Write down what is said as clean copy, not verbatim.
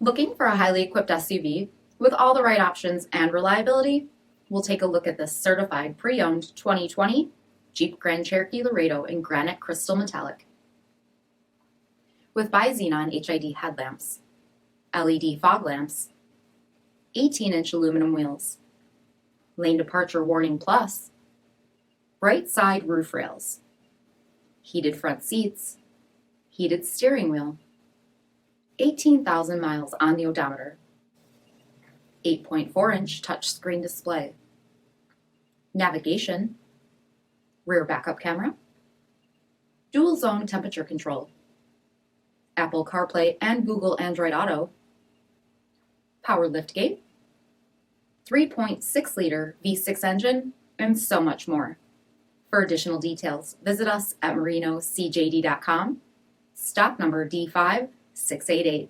Looking for a highly equipped SUV with all the right options and reliability? We'll take a look at this certified pre-owned 2020 Jeep Grand Cherokee Laredo in granite crystal metallic. With BI-XENON HID headlamps, LED fog lamps, 18-inch aluminum wheels, lane departure warning plus, bright side roof rails, heated front seats, heated steering wheel, 18,000 miles on the odometer, 8.4-inch touchscreen display, navigation, rear backup camera, dual zone temperature control, Apple CarPlay and Google Android Auto, power liftgate, 3.6-liter V6 engine, and so much more. For additional details, visit us at marinocjd.com, stock number D5688.